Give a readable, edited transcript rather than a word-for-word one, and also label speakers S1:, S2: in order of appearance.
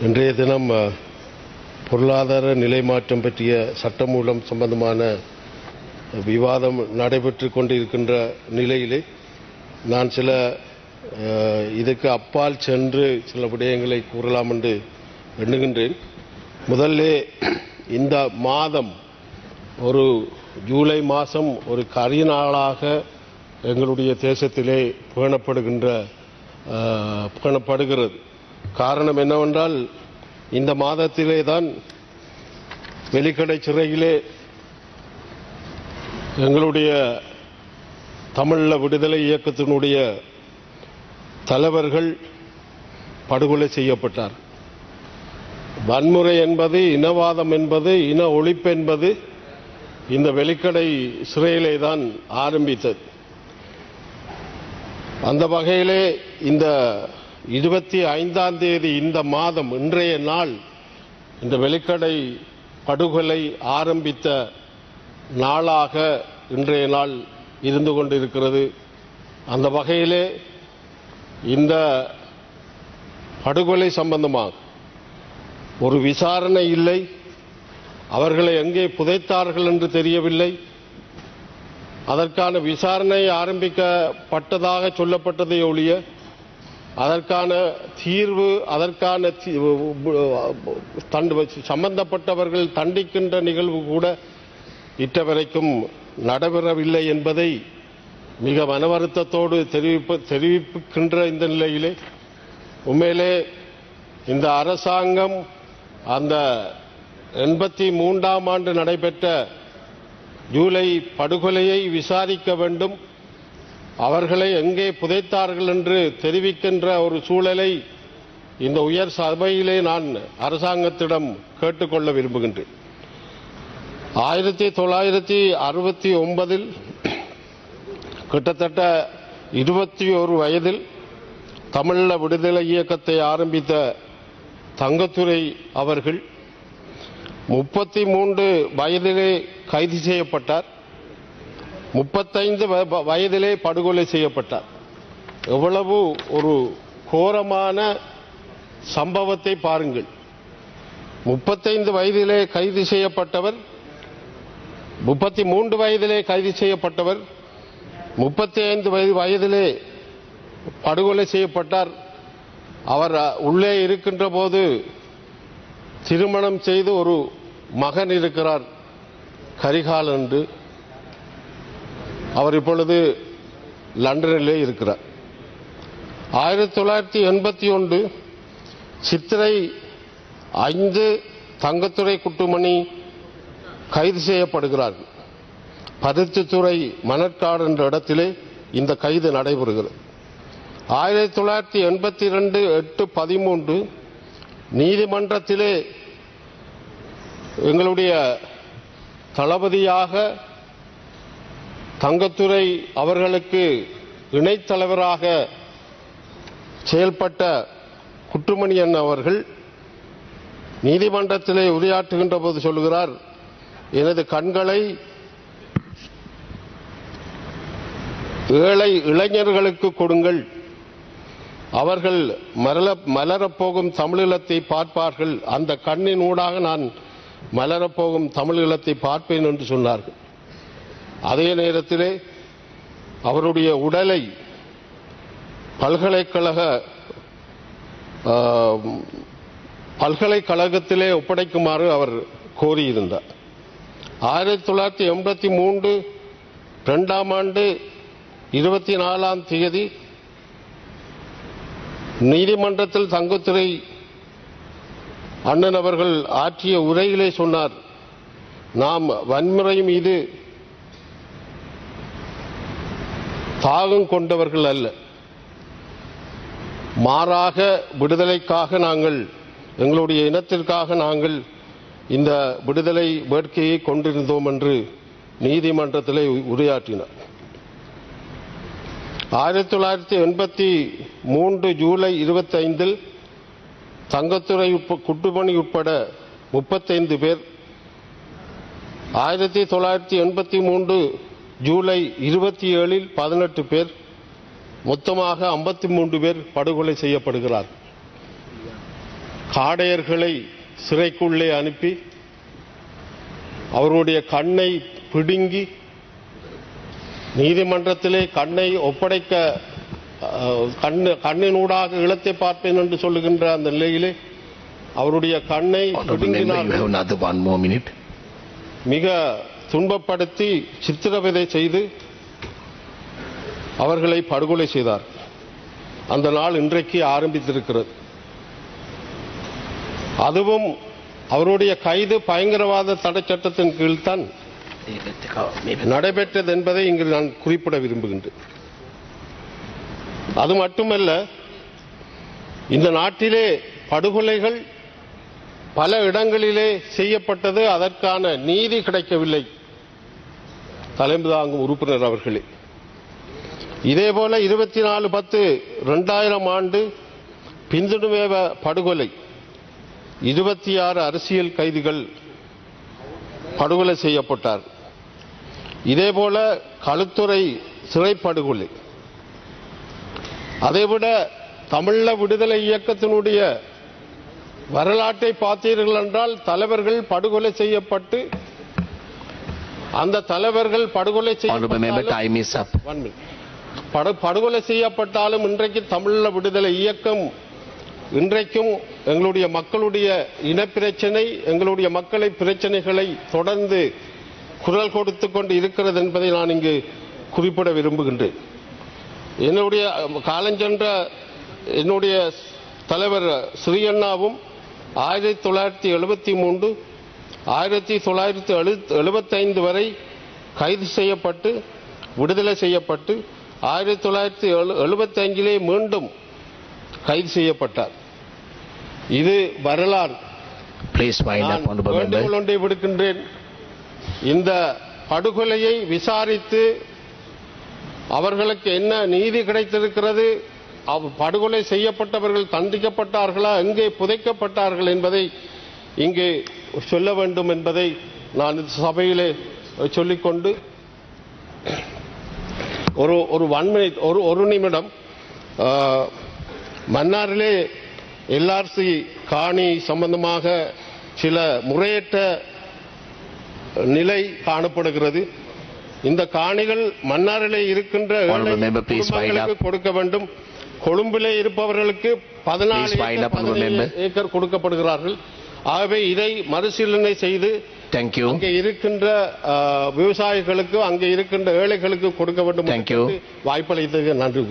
S1: இன்றைய தினம் பொருளாதார நிலை மாற்றம் பற்றிய சட்டமூலம் சம்பந்தமான விவாதம் நடைபெற்று கொண்டிருக்கின்ற நிலையிலே நான் சில இதுக்கு அப்பால் சென்று சில விடயங்களை கூறலாம் என்று எண்ணுகின்றேன். முதல்ல இந்த மாதம் ஒரு ஜூலை மாதம் ஒரு கரிநாளாக எங்களுடைய தேசத்திலே பேணப்படுகிறது. காரணம் என்னவென்றால் இந்த மாதத்திலே தான் வெலிக்கடை சிறையிலே எங்களுடைய தமிழீழ விடுதலை இயக்கத்தினுடைய தலைவர்கள் படுகொலை செய்யப்பட்டார். வன்முறை என்பது, இனவாதம் என்பது, இன ஒழிப்பு என்பது இந்த வெலிக்கடை சிறையிலே தான் ஆரம்பித்தது. அந்த வகையிலே இந்த 25ஆம் தேதி இந்த மாதம் இன்றைய நாள் இந்த வெலிக்கடை படுகொலை ஆரம்பித்த நாளாக இன்றைய நாள் இருந்து கொண்டிருக்கிறது. அந்த வகையிலே இந்த படுகொலை சம்பந்தமாக ஒரு விசாரணை இல்லை. அவர்களை எங்கே புதைத்தார்கள் என்று தெரியவில்லை. அதற்கான விசாரணை ஆரம்பிக்கப்பட்டதாக சொல்லப்பட்டதை ஒழிய அதற்கான தீர்வு, அதற்கான சம்பந்தப்பட்டவர்கள் தண்டிக்கின்ற நிகழ்வு கூட இட்டவரைக்கும் நடைபெறவில்லை என்பதை மிக மனவருத்தத்தோடு தெரிவிக்கின்ற இந்த நிலையிலே உண்மையிலே இந்த அரசாங்கம் அந்த 83ஆம் ஆண்டு நடைபெற்ற ஜூலை படுகொலையை விசாரிக்க வேண்டும், அவர்களை எங்கே புதைத்தார்கள் என்று தெரிவிக்கின்ற ஒரு சூழலை இந்த உயர் சபையிலே நான் அரசாங்கத்திடம் கேட்டுக்கொள்ள விரும்புகின்றேன். 1969 கிட்டத்தட்ட 21 வயதில் தமிழீழ விடுதலை இயக்கத்தை ஆரம்பித்த தங்கத்துரை அவர்கள் 33 வயதிலே கைது செய்யப்பட்டார். 35 வயதிலே படுகொலை செய்யப்பட்டார். எவ்வளவு ஒரு கோரமான சம்பவத்தை பாருங்கள். 35 வயதிலே கைது செய்யப்பட்டவர், 33 வயதிலே கைது செய்யப்பட்டவர் 35 வயதிலே படுகொலை செய்யப்பட்டார். அவர் உள்ளே இருக்கின்ற போது திருமணம் செய்து ஒரு மகன் இருக்கிறார், கரிகால் என்று. அவர் இப்பொழுது லண்டனிலே இருக்கிறார். 1981 சித்திரை 5 தங்கத்துரை குட்டுமணி கைது செய்யப்படுகிறார்கள். பருத்தித்துறை மணற்காடு என்ற இடத்திலே இந்த கைது நடைபெறுகிறது. 1982 8/13 நீதிமன்றத்திலே எங்களுடைய தளபதியாக தங்கத்துரை அவர்களுக்கு இணைத்தலைவராக செயல்பட்ட குட்டுமணியன் அவர்கள் நீதிமன்றத்திலே உரையாற்றுகின்ற போது சொல்கிறார், எனது கண்களை ஏழை இளைஞர்களுக்கு கொடுங்கள், அவர்கள் மலரப்போகும் தமிழீழத்தை பார்ப்பார்கள், அந்த கண்ணின் ஊடாக நான் மலரப்போகும் தமிழீழத்தை பார்ப்பேன் என்று சொன்னார்கள். அதே நேரத்திலே அவருடைய உடலை பல்கலைக்கழகத்திலே ஒப்படைக்குமாறு அவர் கோரியிருந்தார். 1983 2ஆம் ஆண்டு 24ஆம் தேதி நீதிமன்றத்தில் தங்கத்துரை அண்ணன் அவர்கள் ஆற்றிய உரையிலே சொன்னார், நாம் வன்முறை மீது தாகம் கொண்டவர்கள் அல்ல, மாறாக விடுதலைக்காக நாங்கள், எங்களுடைய இனத்திற்காக நாங்கள் இந்த விடுதலை வேட்கையை கொண்டிருந்தோம் என்று நீதிமன்றத்திலே உரையாற்றினார். 1983 ஜூலை 25 தங்கத்துரை குட்டுமணி உட்பட 35 பேர், 1983 ஜூலை 27 18 பேர், மொத்தமாக 53 பேர் படுகொலை செய்யப்படுகிறார். காடையர்களை சிறைக்குள்ளே அனுப்பி அவருடைய கண்ணை பிடுங்கி நீதிமன்றத்திலே கண்ணை ஒப்படைக்க கண்ணினூடாக இழத்தை பார்ப்பேன் என்று சொல்லுகின்ற அந்த நிலையிலே அவருடைய கண்ணை பிடுங்கினார். மிக துன்பப்படுத்தி சித்திரவதை செய்து அவர்களை படுகொலை செய்தார். அந்த நாள் இன்றைக்கு ஆரம்பித்திருக்கிறது. அதுவும் அவருடைய கைது பயங்கரவாத தடை சட்டத்தின் கீழ்தான் நடைபெற்றது என்பதை இங்கு நான் குறிப்பிட விரும்புகின்றேன். அது மட்டுமல்ல, இந்த நாட்டிலே படுகொலைகள் பல இடங்களிலே செய்யப்பட்டது, அதற்கான நீதி கிடைக்கவில்லை. தலைமை தாங்கும் உறுப்பினர் அவர்களே, இதேபோல 24/10/2000 ஆண்டு பிந்துணுவேவ படுகொலை 26 அரசியல் கைதிகள் படுகொலை செய்யப்பட்டார். இதேபோல களுத்துறை சிறைப்படுகொலை. அதைவிட தமிழீழ விடுதலை இயக்கத்தினுடைய வரலாற்றை பார்த்தீர்கள் என்றால் தலைவர்கள் படுகொலை செய்யப்பட்டு அந்த தலைவர்கள் படுகொலை செய்யப்பட்டாலும் இன்றைக்கு தமிழீழ விடுதலை இயக்கம் இன்றைக்கும் எங்களுடைய மக்களுடைய இனப்பிரச்சனை, எங்களுடைய மக்களை பிரச்சனைகளை தொடர்ந்து குரல் கொடுத்து கொண்டு இருக்கிறது என்பதை நான் இங்கு குறிப்பிட விரும்புகின்றேன். என்னுடைய காலஞ்சென்ற என்னுடைய தலைவர் ஸ்ரீஅண்ணாவும் 1973 1975 வரை கைது செய்யப்பட்டு விடுதலை செய்யப்பட்டு 1975 மீண்டும் கைது செய்யப்பட்டார். இது வரலாறு. வேண்டுகோள் ஒன்றை விடுக்கின்றேன். இந்த படுகொலையை விசாரித்து அவர்களுக்கு என்ன நீதி கிடைத்திருக்கிறது, படுகொலை செய்யப்பட்டவர்கள் தண்டிக்கப்பட்டார்களா, எங்கே புதைக்கப்பட்டார்கள் என்பதை இங்கே சொல்ல வேண்டும் என்பதை நான் சபையிலே சொல்லிக்கொண்டு ஒரு நிமிடம் மன்னாரிலே எல்ஆர்சி காணி சம்பந்தமாக சில முறையற்ற நிலை காணப்படுகிறது. இந்த காணிகள் மன்னாரிலே இருக்கின்ற குடும்பங்களுக்கு கொடுக்க வேண்டும். கொழும்பிலே இருப்பவர்களுக்கு 14 ஏக்கர் கொடுக்கப்படுகிறார்கள். ஆகவே இதை மறுசீலனை செய்து அங்கே இருக்கின்ற விவசாயிகளுக்கு, அங்கே இருக்கின்ற ஏழைகளுக்கு கொடுக்க வேண்டும். வாய்ப்பளித்தது நன்றி.